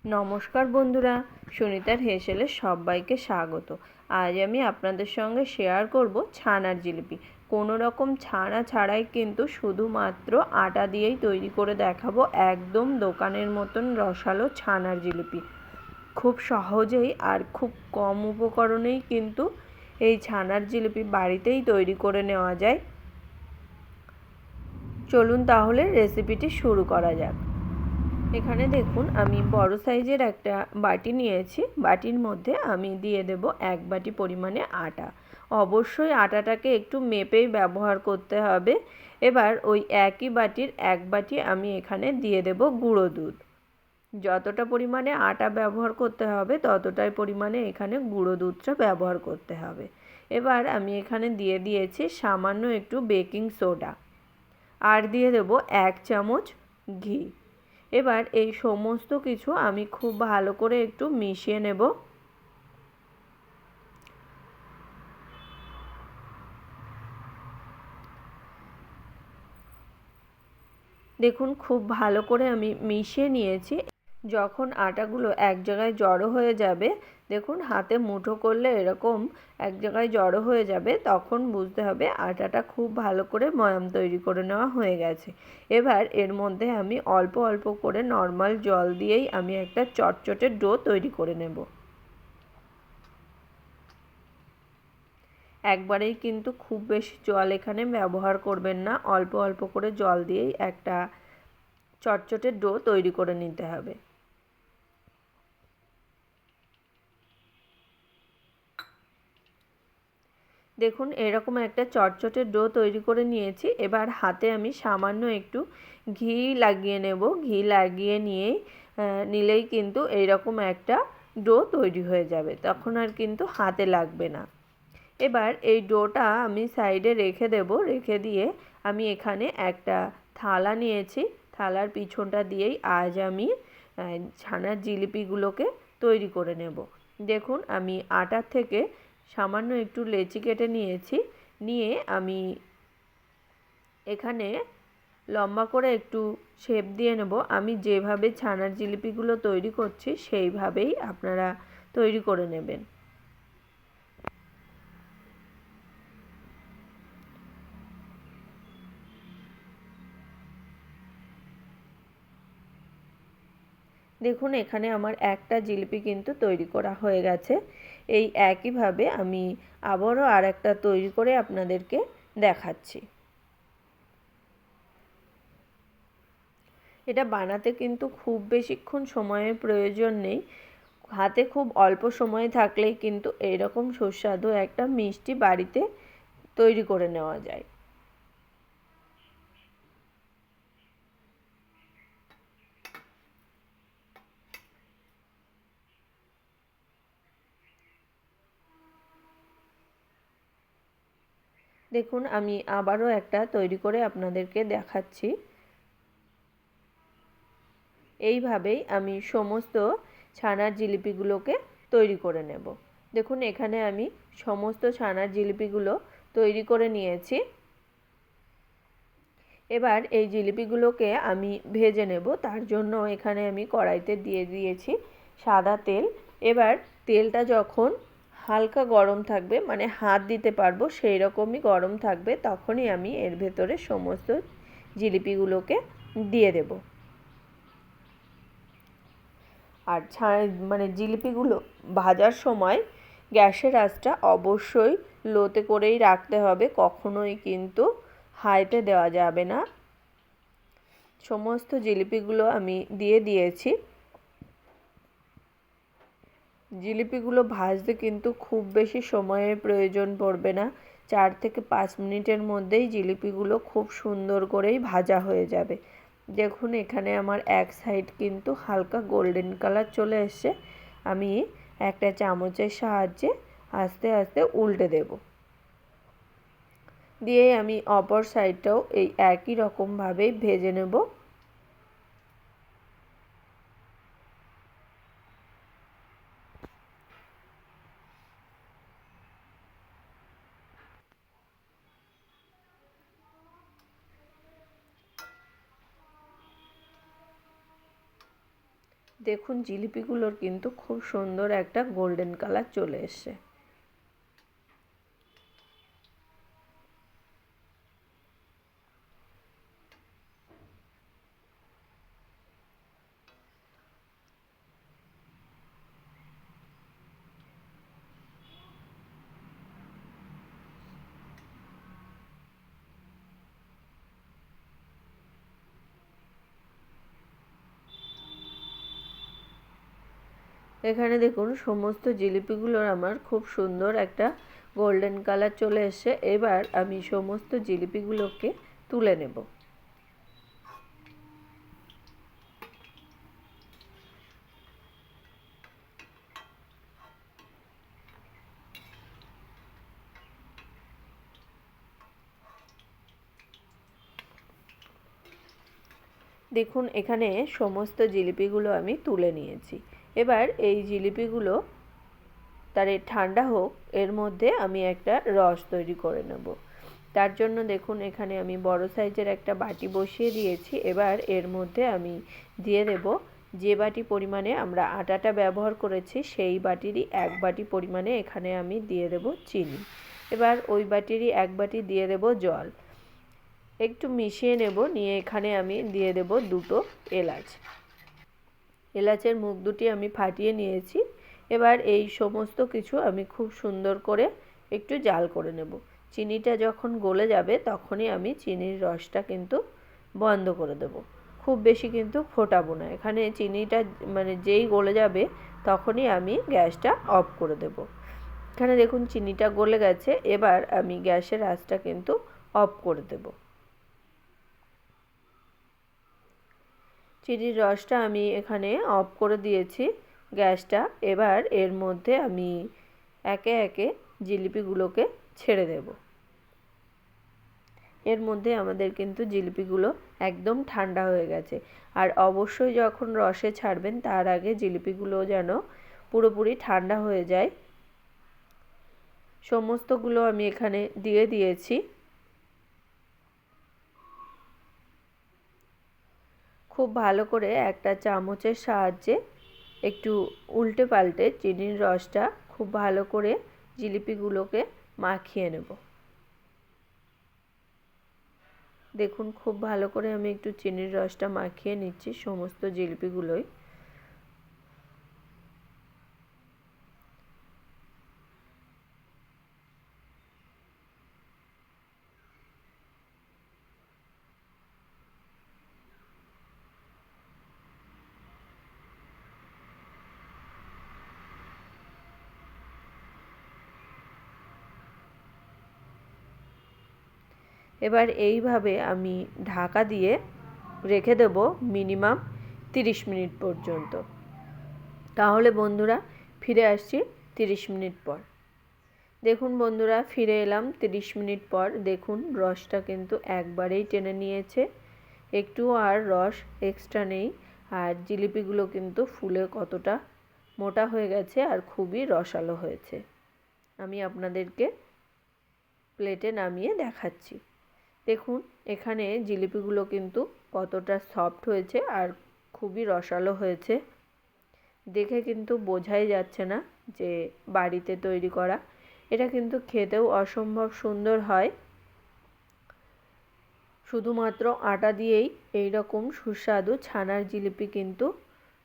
নমস্কার বন্ধুরা, সুনিতার হেসেলে সবাইকে স্বাগত। আজ আমি আপনাদের সঙ্গে শেয়ার করব ছানার জিলিপি। কোনো রকম ছানা ছাড়াই কিন্তু শুধুমাত্র আটা দিয়েই তৈরি করে দেখাবো একদম দোকানের মতন রসালো ছানার জিলিপি। খুব সহজেই আর খুব কম উপকরণেই কিন্তু এই ছানার জিলিপি বাড়িতেই তৈরি করে নেওয়া যায়। চলুন তাহলে রেসিপিটি শুরু করা যাক। এখানে দেখুন আমি বড় সাইজের একটা বাটি নিয়েছি। বাটির মধ্যে আমি দিয়ে দেব 1 বাটি পরিমাণে আটা। অবশ্যই আটাটাকে একটু মেপেই ব্যবহার করতে হবে। এবার ওই একই বাটির 1 বাটি আমি এখানে দিয়ে দেব গুঁড়ো দুধ। যতটা পরিমাণে আটা ব্যবহার করতে হবে ততটাই পরিমাণে এখানে গুঁড়ো দুধটা ব্যবহার করতে হবে। এবার আমি এখানে দিয়ে দিয়েছি সামান্য একটু বেকিং সোডা, আর দিয়ে দেব 1 চামচ ঘি। এবার এই সমস্ত কিছু আমি খুব ভালো করে একটু মিশিয়ে নেব। দেখুন খুব ভালো করে আমি মিশিয়ে নিয়েছি। যখন আটাগুলো এক জায়গায় জড়ো হয়ে যাবে, দেখুন হাতে মুঠো করলে এরকম এক জায়গায় জড়ো হয়ে যাবে, তখন বুঝতে হবে আটাটা খুব ভালো করে ময়াম তৈরি করে নেওয়া হয়ে গেছে। এবার এর মধ্যে আমি অল্প অল্প করে নর্মাল জল দিয়েই আমি একটা চটচটে ডো তৈরি করে নেব। একবারেই কিন্তু খুব বেশি জল এখানে ব্যবহার করবেন না, অল্প অল্প করে জল দিয়েই একটা চটচটে ডো তৈরি করে নিতে হবে। দেখুন এরকম একটা চটচটে ডো তৈরি করে নিয়েছি। এবার হাতে আমি সামান্য একটু ঘি লাগিয়ে নেব। ঘি লাগিয়ে নিলেই কিন্তু এইরকম একটা ডো তৈরি হয়ে যাবে, তখন আর কিন্তু হাতে লাগবে না। এবার এই ডোটা আমি সাইডে রেখে দেব। রেখে দিয়ে আমি এখানে একটা থালা নিয়েছি। থালার পিছনটা দিয়েই আজ আমি ছানার জিলিপিগুলোকে তৈরি করে নেব। দেখুন আমি আটার থেকে সামান্য একটু লেচি কেটে নিয়েছি। নিয়ে আমি এখানে লম্বা করে একটু শেপ দিয়ে নেব। আমি যেভাবে ছানার জিলিপিগুলো তৈরি করছি সেইভাবেই আপনারা তৈরি করে নেবেন। দেখুন এখানে আমার একটা জিলিপি কিন্তু তৈরি করা হয়ে গেছে। এই একইভাবে আমি আবারও আরেকটা তৈরি করে আপনাদেরকে দেখাচ্ছি। এটা বানাতে কিন্তু খুব বেশিক্ষণ সময়ের প্রয়োজন নেই। হাতে খুব অল্প সময় থাকলেই কিন্তু এইরকম সুস্বাদু একটা মিষ্টি বাড়িতে তৈরি করে নেওয়া যায়। দেখুন আমি আবারও একটা তৈরি করে আপনাদেরকে দেখাচ্ছি। এইভাবেই আমি সমস্ত ছানার জিলিপিগুলোকে তৈরি করে নেব। দেখুন এখানে আমি সমস্ত ছানার জিলিপিগুলো তৈরি করে নিয়েছি। এবার এই জিলিপিগুলোকে আমি ভেজে নেব। তার জন্য এখানে আমি কড়াইতে দিয়ে দিয়েছি সাদা তেল। এবার তেলটা যখন হালকা গরম থাকবে, মানে হাত দিতে পারবো সেই রকমই গরম থাকবে, তখনই আমি এর ভেতরে সমস্ত জিলিপিগুলোকে দিয়ে দেব। আর মানে জিলিপিগুলো ভাজার সময় গ্যাসের আঁচটা অবশ্যই লোতে করেই রাখতে হবে, কখনোই কিন্তু হাইতে দেওয়া যাবে না। সমস্ত জিলিপিগুলো আমি দিয়ে দিয়েছি। জিলিপিগুলো ভাজতে কিন্তু খুব বেশি সময়ের প্রয়োজন পড়বে না। 4 থেকে 5 মিনিটের মধ্যেই জিলিপিগুলো খুব সুন্দর করেই ভাজা হয়ে যাবে। দেখুন এখানে আমার এক সাইড কিন্তু হালকা গোল্ডেন কালার চলে এসছে। আমি একটা চামচের সাহায্যে আস্তে আস্তে উল্টে দেব। দিয়ে আমি অপর সাইডটাও এই একই রকমভাবেই ভেজে নেব। দেখুন জিলিপিগুলোর কিন্তু খুব সুন্দর একটা গোল্ডেন কালার চলে এসছে। এখানে দেখুন সমস্ত জিলিপিগুলোর আমার খুব সুন্দর একটা গোল্ডেন কালার চলে এসছে। এবার আমি সমস্ত জিলিপিগুলোকে তুলে নেব। দেখুন এখানে সমস্ত জিলিপিগুলো আমি তুলে নিয়েছি। এবার এই জিলিপিগুলো তার ঠান্ডা হোক, এর মধ্যে আমি একটা রস তৈরি করে নেব। তার জন্য দেখুন এখানে আমি বড় সাইজের একটা বাটি বসিয়ে দিয়েছি। এবার এর মধ্যে আমি দিয়ে দেব যে বাটি পরিমাণে আমরা আটাটা ব্যবহার করেছি সেই বাটিরই 1 বাটি পরিমাণে এখানে আমি দিয়ে দেব চিনি। এবার ওই বাটিরই 1 বাটি দিয়ে দেব জল। একটু মিশিয়ে নেব, নিয়ে এখানে আমি দিয়ে দেব 2টো এলাচ। এলাচের মুখ দুটি আমি ফাটিয়ে নিয়েছি। এবার এই সমস্ত কিছু আমি খুব সুন্দর করে একটু জাল করে নেব। চিনিটা যখন গলে যাবে তখনই আমি চিনির রসটা কিন্তু বন্ধ করে দেব। খুব বেশি কিন্তু ফোটাবো না। এখানে চিনিটা মানে যেই গলে যাবে তখনই আমি গ্যাসটা অফ করে দেব। এখানে দেখুন চিনিটা গলে গেছে। এবার আমি গ্যাসের আঁচটা কিন্তু অফ করে দেব। চিনির রসটা আমি এখানে অফ করে দিয়েছি গ্যাসটা। এবার এর মধ্যে আমি একে একে জিলিপিগুলোকে ছেড়ে দেব। এর মধ্যে আমাদের কিন্তু জিলিপিগুলো একদম ঠান্ডা হয়ে গেছে। আর অবশ্যই যখন রসে ছাড়বেন তার আগে জিলিপিগুলো যেন পুরোপুরি ঠান্ডা হয়ে যায়। সমস্তগুলো আমি এখানে দিয়ে দিয়েছি। খুব ভালো করে একটা চামচের সাহায্যে একটু উল্টে পাল্টে চিনির রসটা খুব ভালো করে জিলিপিগুলোকে মাখিয়ে নেব। দেখুন খুব ভালো করে আমি একটু চিনির রসটা মাখিয়ে নিচ্ছি সমস্ত জিলিপিগুলোই। এবার এইভাবে আমি ঢাকা দিয়ে রেখে দেব মিনিমাম 30 মিনিট পর্যন্ত। তাহলে বন্ধুরা ফিরে আসছি 30 মিনিট পর। দেখুন বন্ধুরা ফিরে এলাম 30 মিনিট পর। দেখুন রসটা কিন্তু একবারেই টেনে নিয়েছে, একটু আর রস এক্সট্রা নেই। আর জিলিপিগুলো কিন্তু ফুলে কতটা মোটা হয়ে গেছে আর খুবই রসালো হয়েছে। আমি আপনাদেরকে প্লেটে নামিয়ে দেখাচ্ছি। দেখুন এখানে জিলিপিগুলো কিন্তু কতটা সফট হয়েছে আর খুবই রসালো হয়েছে। দেখে কিন্তু বোঝাই যাচ্ছে না যে বাড়িতে তৈরি করা। এটা কিন্তু খেতেও অসম্ভব সুন্দর হয়। শুধুমাত্র আটা দিয়েই এই রকম সুস্বাদু ছানার জিলিপি কিন্তু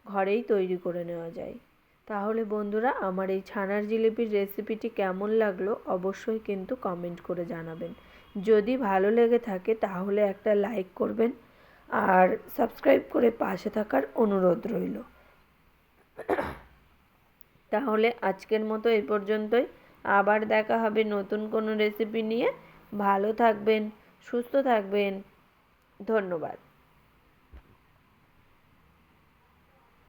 ঘরেই তৈরি করে নেওয়া যায়। তাহলে বন্ধুরা আমার এই ছানার জিলিপির রেসিপিটি কেমন লাগলো অবশ্যই কিন্তু কমেন্ট করে জানাবেন। যদি ভালো লেগে থাকে তাহলে একটা লাইক করবেন আর সাবস্ক্রাইব করে পাশে থাকার অনুরোধ রইল। তাহলে আজকের মতো এই পর্যন্তই। আবার দেখা হবে নতুন কোনো রেসিপি নিয়ে। ভালো থাকবেন, সুস্থ থাকবেন। ধন্যবাদ।